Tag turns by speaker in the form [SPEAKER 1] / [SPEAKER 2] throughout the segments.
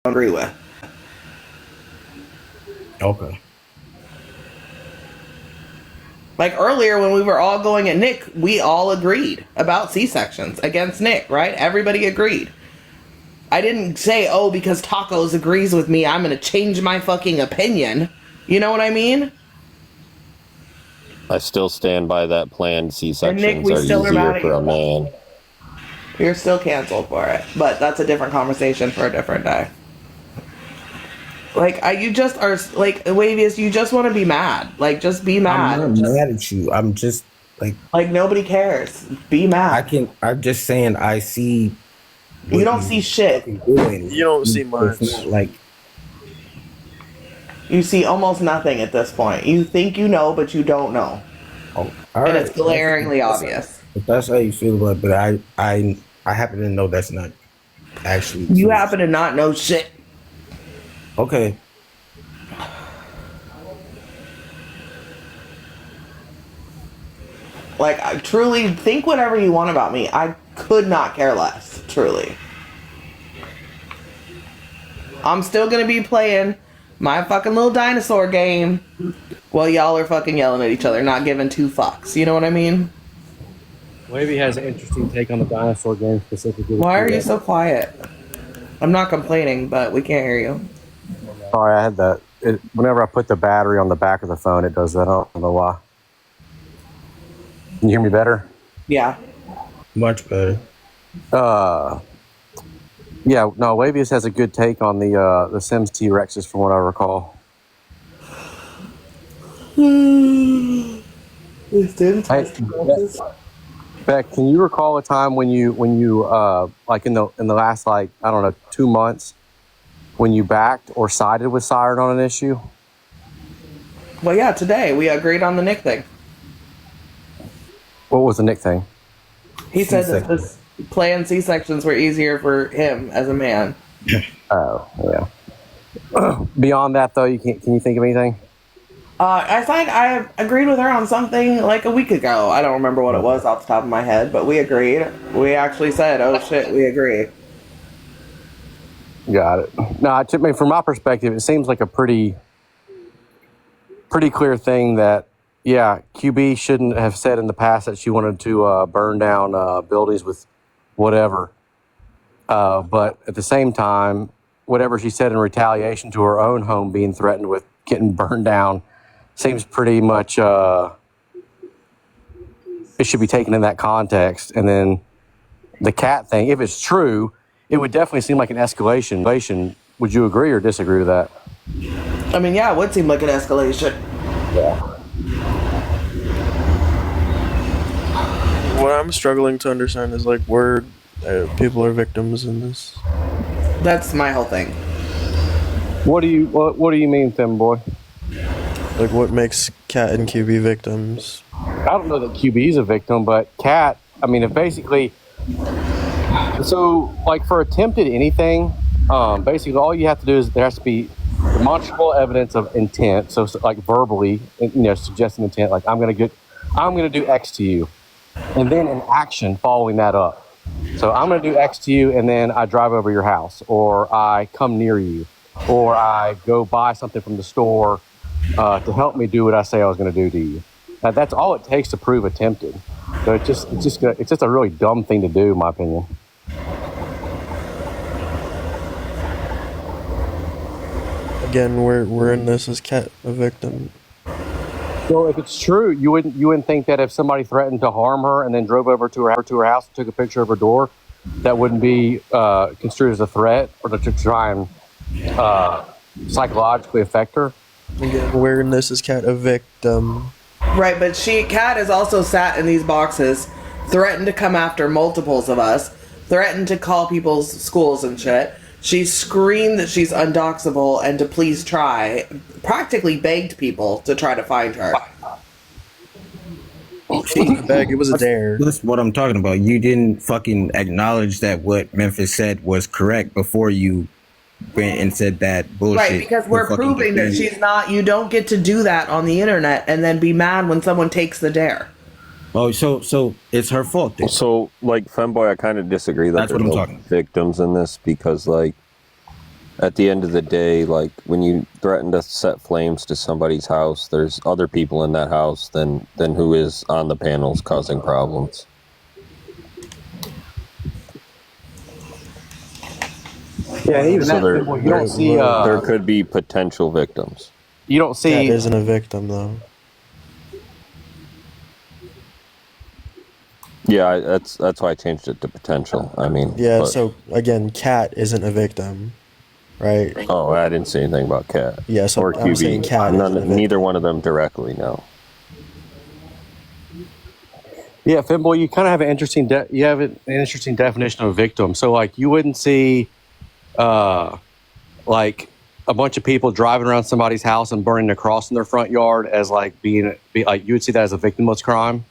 [SPEAKER 1] agree with.
[SPEAKER 2] Okay.
[SPEAKER 1] Like earlier when we were all going at Nick, we all agreed about C-sections against Nick, right? Everybody agreed. I didn't say, oh, because Tacos agrees with me, I'm going to change my fucking opinion. You know what I mean?
[SPEAKER 3] I still stand by that. Planned
[SPEAKER 1] And Nick,
[SPEAKER 3] C-sections
[SPEAKER 1] we
[SPEAKER 3] are
[SPEAKER 1] still are
[SPEAKER 3] easier
[SPEAKER 1] mad at
[SPEAKER 3] for a
[SPEAKER 1] you.
[SPEAKER 3] man.
[SPEAKER 1] You're still canceled for it. But that's a different conversation for a different day. Like, you just are, like, Wavius, you just want to be mad. Like, just be mad.
[SPEAKER 2] I'm not mad at you. I'm just
[SPEAKER 1] like, nobody cares. Be mad.
[SPEAKER 2] I'm just saying I see.
[SPEAKER 1] You don't see shit.
[SPEAKER 2] Doing.
[SPEAKER 4] You don't see much.
[SPEAKER 2] It's not like
[SPEAKER 1] you see almost nothing at this point. You think you know, but you don't know.
[SPEAKER 2] oh,
[SPEAKER 1] And it's glaringly obvious.
[SPEAKER 2] If that's how you feel about it, but I happen to know that's not actually
[SPEAKER 1] You
[SPEAKER 2] true.
[SPEAKER 1] happen to not know shit.
[SPEAKER 2] Okay.
[SPEAKER 1] Like, I truly think whatever you want about me. I could not care less. Truly. I'm still gonna be playing my fucking little dinosaur game while y'all are fucking yelling at each other, not giving two fucks. You know what I mean?
[SPEAKER 5] Wavy has an interesting take on the dinosaur game specifically.
[SPEAKER 1] Why are you so quiet? I'm not complaining, but we can't hear you.
[SPEAKER 5] Sorry, I had that. Whenever I put the battery on the back of the phone, it does that. I don't know why. Can you hear me better?
[SPEAKER 1] Yeah.
[SPEAKER 2] Much better.
[SPEAKER 5] Yeah, no, Wavius has a good take on the Sims T-Rexes from what I recall. Beck, can you recall a time when you like in the last, like, I don't know, 2 months when you backed or sided with Siren on an issue?
[SPEAKER 1] Well, yeah, today we agreed on the Nick thing.
[SPEAKER 5] What was the Nick thing?
[SPEAKER 1] He said that this planned C-sections were easier for him as a man.
[SPEAKER 5] Oh, yeah. Beyond that, though, can you think of anything?
[SPEAKER 1] I agreed with her on something like a week ago. I don't remember what it was off the top of my head, but we agreed. We actually said, oh shit, we agree.
[SPEAKER 5] Got it. No, I mean, from my perspective, it seems like a pretty clear thing that, yeah, QB shouldn't have said in the past that she wanted to burn down buildings with whatever. But at the same time, whatever she said in retaliation to her own home being threatened with getting burned down seems pretty much, it should be taken in that context. And then the cat thing, if it's true, it would definitely seem like an escalation. Would you agree or disagree with that?
[SPEAKER 1] I mean, yeah, it would seem like an escalation.
[SPEAKER 5] Yeah.
[SPEAKER 4] What I'm struggling to understand is like where people are victims in this.
[SPEAKER 1] That's my whole thing.
[SPEAKER 5] What do you mean, Femboy?
[SPEAKER 4] Like what makes Cat and QB victims?
[SPEAKER 5] I don't know that QB is a victim, but Cat, I mean, if basically, so like for attempted anything, basically all you have to do is there has to be demonstrable evidence of intent. So like verbally, suggesting intent, like I'm gonna do X to you, and then an action following that up. So I'm gonna do X to you, and then I drive over your house, or I come near you, or I go buy something from the store to help me do what I say I was going to do to you. Now, that's all it takes to prove attempted. So it's just a really dumb thing to do, in my opinion.
[SPEAKER 4] Again, we're in this as Cat a victim.
[SPEAKER 5] So if it's true, you wouldn't think that if somebody threatened to harm her and then drove over to her house and took a picture of her door, that wouldn't be construed as a threat or to try and psychologically affect her.
[SPEAKER 4] Again, we're in this as Cat a victim.
[SPEAKER 1] Right, but Cat has also sat in these boxes, threatened to come after multiples of us, threatened to call people's schools and shit. She screamed that she's undoxable and to please try, practically begged people to try to find her.
[SPEAKER 4] Beg, it was a dare.
[SPEAKER 2] That's what I'm talking about. You didn't fucking acknowledge that what Memphis said was correct before you went and said that bullshit.
[SPEAKER 1] Right, because we're proving that she's not. You don't get to do that on the internet and then be mad when someone takes the dare.
[SPEAKER 2] Oh, so it's her fault then.
[SPEAKER 3] So, like, Femboy, I kind of disagree that
[SPEAKER 2] That's what I'm
[SPEAKER 3] there's no
[SPEAKER 2] talking.
[SPEAKER 3] victims in this because, like, At the end of the day, like when you threaten to set flames to somebody's house, there's other people in that house than who is on the panels causing problems.
[SPEAKER 5] Yeah, even
[SPEAKER 3] So
[SPEAKER 5] that,
[SPEAKER 3] there,
[SPEAKER 5] you don't see.
[SPEAKER 3] there could be potential victims.
[SPEAKER 5] You don't
[SPEAKER 4] Cat
[SPEAKER 5] see.
[SPEAKER 4] isn't a victim though.
[SPEAKER 3] Yeah, that's why I changed it to potential. I mean,
[SPEAKER 4] Yeah.
[SPEAKER 3] but-
[SPEAKER 4] So again, Cat isn't a victim, right?
[SPEAKER 3] Oh, I didn't say anything about Cat.
[SPEAKER 4] Yeah, so
[SPEAKER 3] or
[SPEAKER 4] I'm saying Cat isn't a victim.
[SPEAKER 3] Neither one of them directly. No.
[SPEAKER 5] Yeah, Finboy, you kind of have an interesting. You have an interesting definition of a victim. So, like, you wouldn't see, like, a bunch of people driving around somebody's house and burning a cross in their front yard as like being like you would see that as a victimless crime.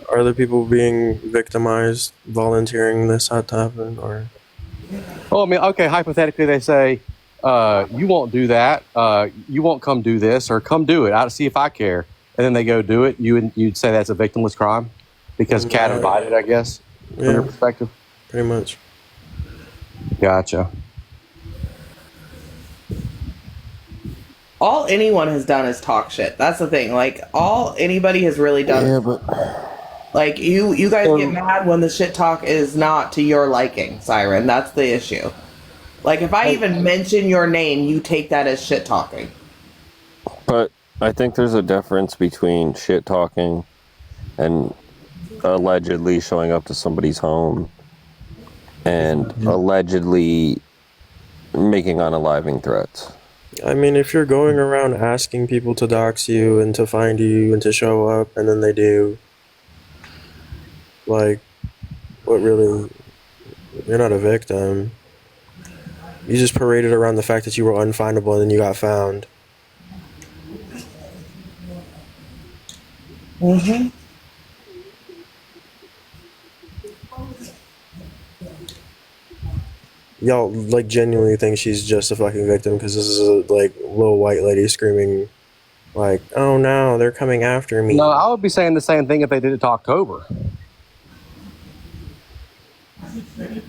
[SPEAKER 4] Are the people being victimized volunteering this had to happen, or?
[SPEAKER 5] Oh, I mean, okay. Hypothetically, they say, "You won't do that. You won't come do this, or come do it. I'll see if I care." And then they go do it. You'd say that's a victimless crime because Cat invited, I guess, from your perspective.
[SPEAKER 4] Pretty much.
[SPEAKER 5] Gotcha.
[SPEAKER 1] All anyone has done is talk shit. That's the thing. Like, all anybody has really done.
[SPEAKER 3] Yeah, but
[SPEAKER 1] Like, you guys get mad when the shit talk is not to your liking, Siren. That's the issue. Like, if I even mention your name, you take that as shit talking.
[SPEAKER 3] But I think there's a difference between shit talking and allegedly showing up to somebody's home and allegedly making unaliving threats.
[SPEAKER 4] I mean, if you're going around asking people to dox you and to find you and to show up, and then they do, like, what really? You're not a victim. You just paraded around the fact that you were unfindable and then you got found.
[SPEAKER 1] Mm-hmm.
[SPEAKER 4] Y'all, like, genuinely think she's just a fucking victim because this is a, like, little white lady screaming, like, oh no, they're coming after me.
[SPEAKER 5] No, I would be saying the same thing if they did it to October.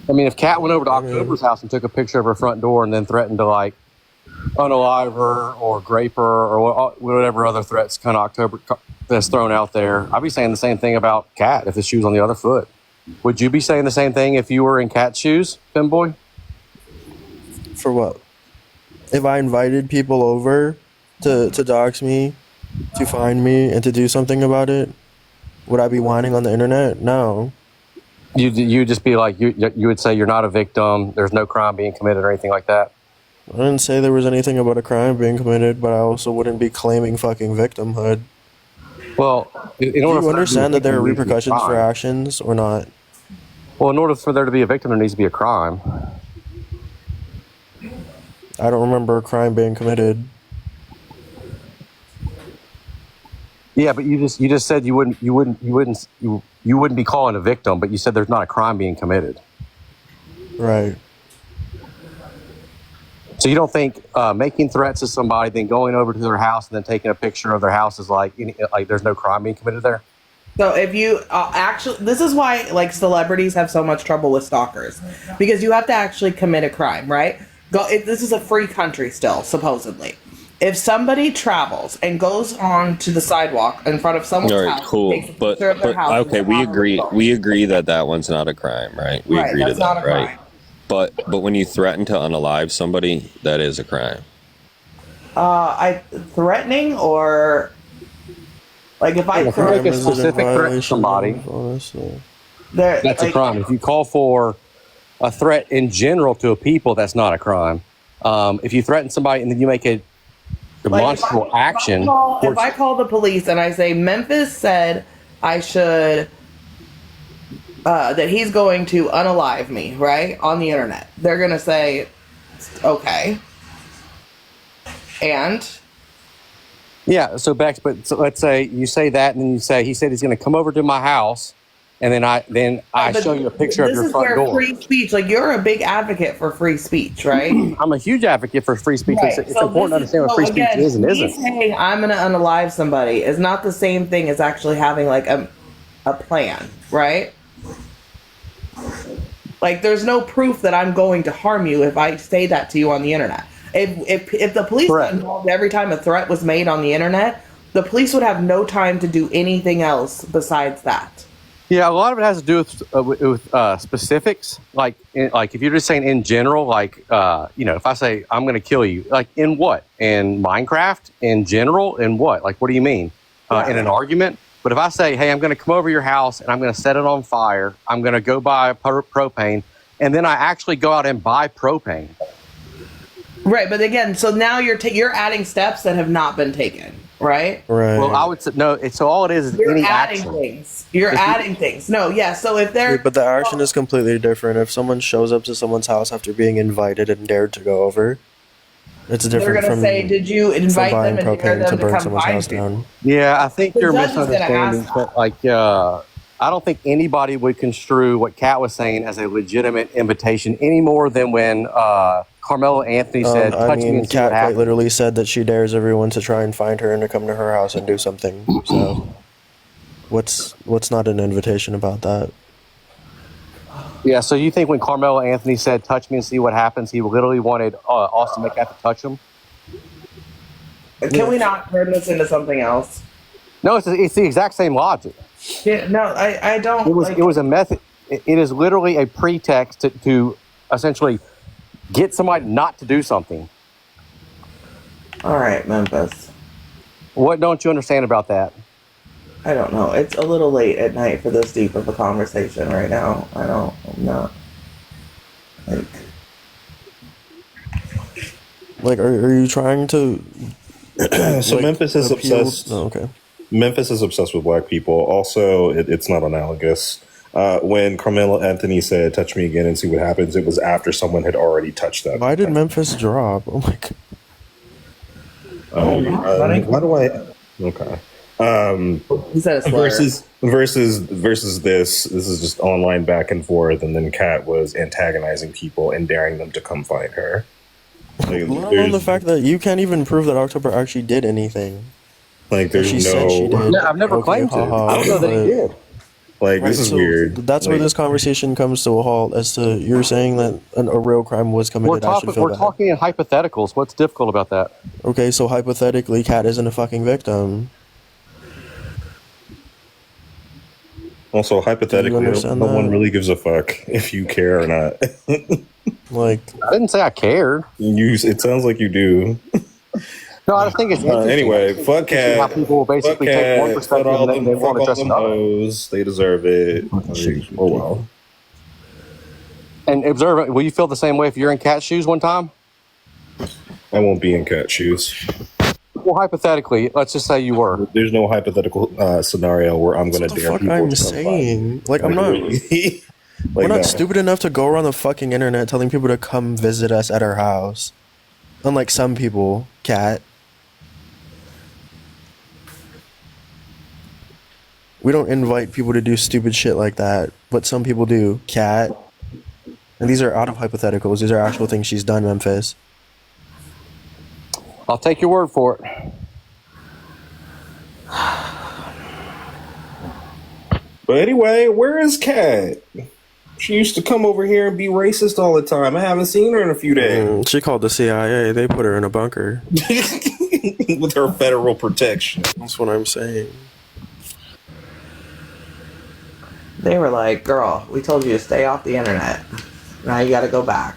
[SPEAKER 5] I mean, if Kat went over to October's house and took a picture of her front door and then threatened to, like, unalive her or grape her or whatever other threats kind of October that's thrown out there, I'd be saying the same thing about Kat if the shoe's on the other foot. Would you be saying the same thing if you were in Kat's shoes, Femboy?
[SPEAKER 4] For what? If I invited people over to dox me, to find me, and to do something about it, would I be whining on the internet? No.
[SPEAKER 5] You'd just be like, you would say you're not a victim, there's no crime being committed or anything like that?
[SPEAKER 4] I didn't say there was anything about a crime being committed, but I also wouldn't be claiming fucking victimhood.
[SPEAKER 5] Well,
[SPEAKER 4] Do you understand that there are repercussions for actions or not?
[SPEAKER 5] Well, in order for there to be a victim, there needs to be a crime.
[SPEAKER 4] I don't remember a crime being committed.
[SPEAKER 5] Yeah, but you just said you wouldn't be calling a victim, but you said there's not a crime being committed.
[SPEAKER 4] Right.
[SPEAKER 5] So you don't think making threats to somebody, then going over to their house and then taking a picture of their house is like there's no crime being committed there?
[SPEAKER 1] So if you actually, this is why like celebrities have so much trouble with stalkers, because you have to actually commit a crime, right? This is a free country still, supposedly. If somebody travels and goes on to the sidewalk in front of someone's
[SPEAKER 3] All right,
[SPEAKER 1] house,
[SPEAKER 3] cool.
[SPEAKER 1] takes a
[SPEAKER 3] But
[SPEAKER 1] picture of their house,
[SPEAKER 3] okay,
[SPEAKER 1] and
[SPEAKER 3] we
[SPEAKER 1] they're on
[SPEAKER 3] agree.
[SPEAKER 1] their phone.
[SPEAKER 3] We agree that one's not a crime, right? We
[SPEAKER 1] Right,
[SPEAKER 3] agree to
[SPEAKER 1] that's not
[SPEAKER 3] that,
[SPEAKER 1] a
[SPEAKER 3] right?
[SPEAKER 1] crime.
[SPEAKER 3] But when you threaten to unalive somebody, that is a crime.
[SPEAKER 1] Threatening or like if I
[SPEAKER 5] If you
[SPEAKER 1] threaten
[SPEAKER 5] make a specific threat to somebody, that's a crime. If you call for a threat in general to a people, that's not a crime. If you threaten somebody and then you make a demonstrable action.
[SPEAKER 1] If I call the police and I say Memphis said I should that he's going to unalive me, right, on the internet, they're gonna say, okay, and
[SPEAKER 5] Yeah, so let's say you say that, and then you say he said he's going to come over to my house, and then I
[SPEAKER 1] but
[SPEAKER 5] show you a picture of your front
[SPEAKER 1] this is
[SPEAKER 5] door.
[SPEAKER 1] where free speech, like you're a big advocate for free speech, right?
[SPEAKER 5] I'm a huge advocate for free speech.
[SPEAKER 1] Right.
[SPEAKER 5] It's
[SPEAKER 1] So
[SPEAKER 5] important to
[SPEAKER 1] this
[SPEAKER 5] understand what free speech
[SPEAKER 1] again,
[SPEAKER 5] is and
[SPEAKER 1] me
[SPEAKER 5] isn't.
[SPEAKER 1] saying I'm going to unalive somebody is not the same thing as actually having like a plan, right? Like, there's no proof that I'm going to harm you if I say that to you on the internet. If the police got involved every time a threat was made on the internet, the police would have no time to do anything else besides that.
[SPEAKER 5] Yeah, a lot of it has to do with specifics. Like if you're just saying in general, like if I say I'm going to kill you, like in what? In Minecraft? In general? In what? Like, what do you mean? In an argument? But if I say, hey, I'm going to come over your house and I'm going to set it on fire, I'm going to go buy propane, and then I actually go out and buy propane.
[SPEAKER 1] Right, but again, so now you're adding steps that have not been taken. Right.
[SPEAKER 5] Well, I would say no. So all it is
[SPEAKER 1] you're
[SPEAKER 5] any
[SPEAKER 1] adding
[SPEAKER 5] action.
[SPEAKER 1] things. You're adding things. No, yeah. So if they're
[SPEAKER 4] but the action is completely different. If someone shows up to someone's house after being invited and dared to go over, it's different.
[SPEAKER 1] They're going to say, "Did you invite them and dare them to
[SPEAKER 4] burn
[SPEAKER 1] come
[SPEAKER 4] someone's
[SPEAKER 1] find
[SPEAKER 4] house
[SPEAKER 1] you?"
[SPEAKER 4] down?
[SPEAKER 5] Yeah, I think you're
[SPEAKER 1] judge is gonna
[SPEAKER 5] misunderstanding.
[SPEAKER 1] ask
[SPEAKER 5] But I don't think anybody would construe what Kat was saying as a legitimate invitation any more than when Carmelo Anthony said, "Touch me and see what
[SPEAKER 4] Kat quite
[SPEAKER 5] happens."
[SPEAKER 4] literally said that she dares everyone to try and find her and to come to her house and do something. So, what's not an invitation about that?
[SPEAKER 5] Yeah, so you think when Carmelo Anthony said, "Touch me and see what happens," he literally wanted Austin McCat to touch him?
[SPEAKER 1] Can we not turn this into something else?
[SPEAKER 5] No, it's the exact same logic.
[SPEAKER 1] Yeah, no, I don't.
[SPEAKER 5] It was a method. It is literally a pretext to essentially get somebody not to do something.
[SPEAKER 1] All right, Memphis.
[SPEAKER 5] What don't you understand about that?
[SPEAKER 1] I don't know. It's a little late at night for this deep of a conversation right now. I'm not.
[SPEAKER 4] Like, are you trying to?
[SPEAKER 6] So Memphis is obsessed.
[SPEAKER 4] Oh, okay.
[SPEAKER 6] Memphis is obsessed with black people. Also, it's not analogous. When Carmelo Anthony said, "Touch me again and see what happens," it was after someone had already touched them.
[SPEAKER 4] Why did Memphis drop? Oh my god.
[SPEAKER 6] Why do I? Okay.
[SPEAKER 1] He said a slur.
[SPEAKER 6] Versus this. This is just online back and forth, and then Kat was antagonizing people and daring them to come find her. Like,
[SPEAKER 4] Let alone the fact that you can't even prove that October actually did anything.
[SPEAKER 6] like there's
[SPEAKER 4] She said she
[SPEAKER 6] no.
[SPEAKER 4] did.
[SPEAKER 5] Yeah, I've never claimed to. I don't know that he did.
[SPEAKER 6] Like
[SPEAKER 4] Right,
[SPEAKER 6] this is
[SPEAKER 4] so
[SPEAKER 6] weird.
[SPEAKER 4] That's where
[SPEAKER 6] Like,
[SPEAKER 4] this conversation comes to a halt. As to you're saying that a real crime was committed. I should feel
[SPEAKER 5] We're
[SPEAKER 4] bad.
[SPEAKER 5] talking in hypotheticals. What's difficult about that?
[SPEAKER 4] Okay, so hypothetically, Kat isn't a fucking victim.
[SPEAKER 6] Also, hypothetically, no
[SPEAKER 4] understand
[SPEAKER 6] one
[SPEAKER 4] that?
[SPEAKER 6] really gives a fuck if you care or not.
[SPEAKER 4] Like,
[SPEAKER 5] I didn't say I cared.
[SPEAKER 6] It sounds like you do.
[SPEAKER 5] No, I just think it's interesting.
[SPEAKER 6] Anyway, fuck
[SPEAKER 5] How
[SPEAKER 6] Cat.
[SPEAKER 5] people will basically take one
[SPEAKER 6] Fuck
[SPEAKER 5] perspective
[SPEAKER 6] all
[SPEAKER 5] and
[SPEAKER 6] them,
[SPEAKER 5] they
[SPEAKER 6] fuck
[SPEAKER 5] want to
[SPEAKER 6] all
[SPEAKER 5] address
[SPEAKER 6] them
[SPEAKER 5] another.
[SPEAKER 6] hoes. They deserve it. Oh well.
[SPEAKER 5] And observe, will you feel the same way if you're in Cat's shoes one time?
[SPEAKER 6] I won't be in Cat shoes.
[SPEAKER 5] Well, hypothetically, let's just say you were.
[SPEAKER 6] There's no hypothetical scenario where I'm going
[SPEAKER 4] what
[SPEAKER 6] to
[SPEAKER 4] the
[SPEAKER 6] dare
[SPEAKER 4] fuck
[SPEAKER 6] people
[SPEAKER 4] I'm
[SPEAKER 6] to come
[SPEAKER 4] saying? Like, I'm
[SPEAKER 6] by.
[SPEAKER 4] not.
[SPEAKER 6] Like,
[SPEAKER 4] We're not
[SPEAKER 6] no.
[SPEAKER 4] stupid enough to go around the fucking internet telling people to come visit us at our house. Unlike some people, Kat. We don't invite people to do stupid shit like that, but some people do, Kat. And these are out of hypotheticals. These are actual things she's done, Memphis.
[SPEAKER 5] I'll take your word for it.
[SPEAKER 6] But anyway, where is Cat? She used to come over here and be racist all the time. I haven't seen her in a few days.
[SPEAKER 4] She called the CIA. They put her in a bunker.
[SPEAKER 6] With her federal protection.
[SPEAKER 4] That's what I'm saying.
[SPEAKER 1] They were like, "Girl, we told you to stay off the internet. Now you got to go back."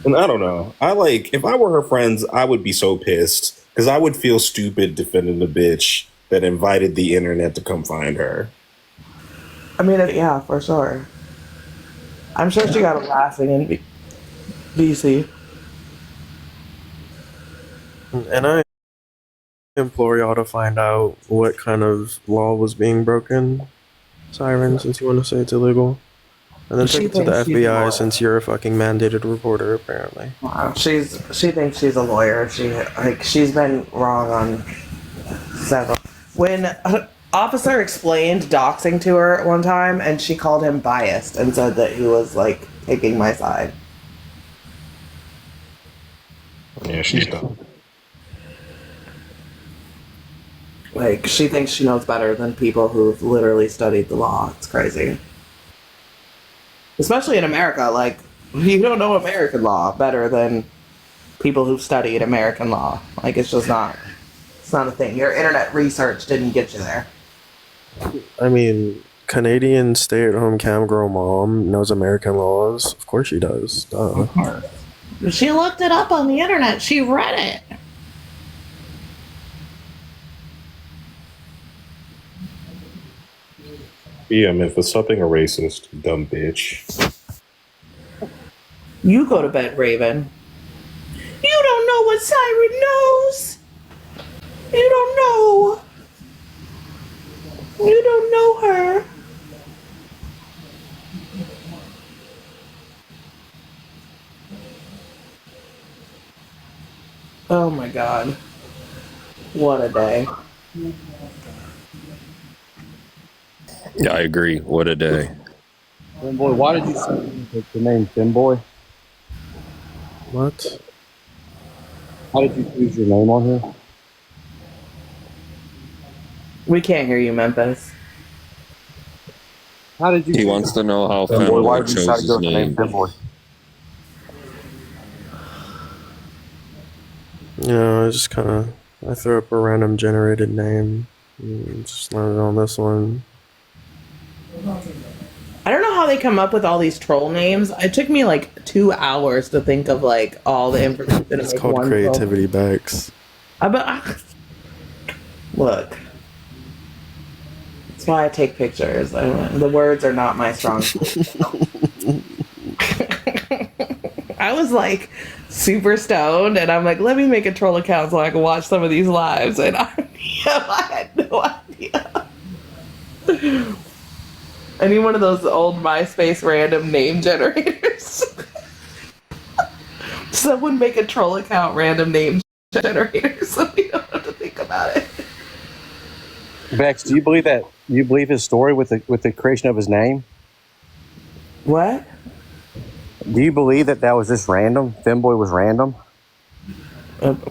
[SPEAKER 6] And I don't know. If I were her friends, I would be so pissed because I would feel stupid defending the bitch that invited the internet to come find her.
[SPEAKER 1] I mean, yeah, for sure. I'm sure she got a laughing in BC.
[SPEAKER 4] And I implore y'all to find out what kind of law was being broken, Siren, since you want to say it's illegal. And then
[SPEAKER 1] She
[SPEAKER 4] take it to the
[SPEAKER 1] thinks she's a lawyer.
[SPEAKER 4] FBI since you're a fucking mandated reporter, apparently.
[SPEAKER 1] Wow, she thinks she's a lawyer. She's been wrong on several. When an officer explained doxing to her one time, and she called him biased and said that he was like taking my side.
[SPEAKER 6] Yeah, she's dumb.
[SPEAKER 1] Like, she thinks she knows better than people who've literally studied the law. It's crazy. Especially in America. Like, you don't know American law better than people who've studied American law. Like, it's just not. It's not a thing. Your internet research didn't get you there.
[SPEAKER 4] I mean, Canadian stay-at-home cam girl mom knows American laws. Of course she does. Duh.
[SPEAKER 1] She looked it up on the internet. She read it.
[SPEAKER 6] Yeah, Memphis, stop being a racist, dumb bitch.
[SPEAKER 1] You go to bed, Raven. You don't know what Siren knows. You don't know. You don't know her. Oh my god. What a day.
[SPEAKER 3] Yeah, I agree. What a day.
[SPEAKER 5] Femboy, why did you say the name Femboy?
[SPEAKER 4] What?
[SPEAKER 5] How did you choose your name on here?
[SPEAKER 1] We can't hear you, Memphis.
[SPEAKER 5] How did you?
[SPEAKER 3] He wants to know how
[SPEAKER 5] Femboy, why
[SPEAKER 3] Femboy
[SPEAKER 5] did you decide
[SPEAKER 3] chose
[SPEAKER 5] to go
[SPEAKER 3] his
[SPEAKER 5] with the name
[SPEAKER 3] name.
[SPEAKER 5] Femboy?
[SPEAKER 4] You know, I just kind of I threw up a random generated name. Just landed on this one.
[SPEAKER 1] I don't know how they come up with all these troll names. It took me like 2 hours to think of like all the information. to
[SPEAKER 4] It's
[SPEAKER 1] make
[SPEAKER 4] called
[SPEAKER 1] one
[SPEAKER 4] creativity, Bex.
[SPEAKER 1] Look. That's why I take pictures. The words are not my strong suit. I was like super stoned, and I'm like, let me make a troll account so I can watch some of these lives. And I had no idea. I need one of those old MySpace random name generators. Someone make a troll account random name generator so we don't have to think about it.
[SPEAKER 5] Bex, do you believe that? You believe his story with the creation of his name?
[SPEAKER 1] What?
[SPEAKER 5] Do you believe that was just random? Femboy was random?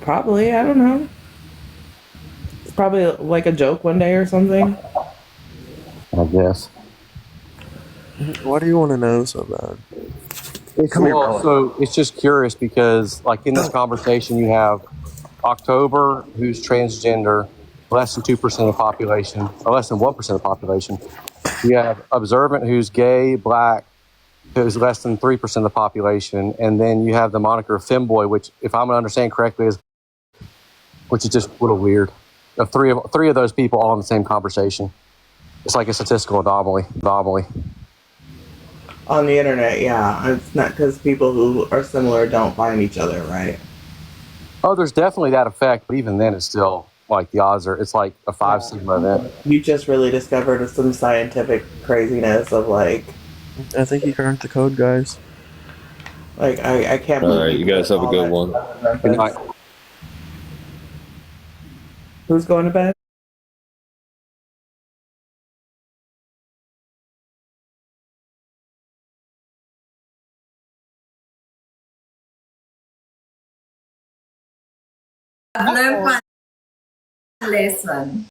[SPEAKER 1] Probably. I don't know. It's probably like a joke one day or something.
[SPEAKER 5] I guess.
[SPEAKER 4] Why do you want to know so bad?
[SPEAKER 5] So it's just curious because, like, in this conversation, you have October, who's transgender, less than 2% of the population, or less than 1% of the population. You have Observant, who's gay, black, who's less than 3% of the population, and then you have the moniker Femboy, which, if I'm going to understand correctly, which is just a little weird. Three of those people all in the same conversation. It's like a statistical anomaly.
[SPEAKER 1] On the internet, yeah. It's not because people who are similar don't find each other, right?
[SPEAKER 5] Oh, there's definitely that effect, but even then, it's still like the odds are. It's like a 5 sigma event.
[SPEAKER 1] You just really discovered some scientific craziness of like
[SPEAKER 4] I think you cracked the code, guys.
[SPEAKER 1] I can't.
[SPEAKER 3] All right, you guys have a good one.
[SPEAKER 5] Good night.
[SPEAKER 1] Who's going to bed?
[SPEAKER 7] I've learned my lesson.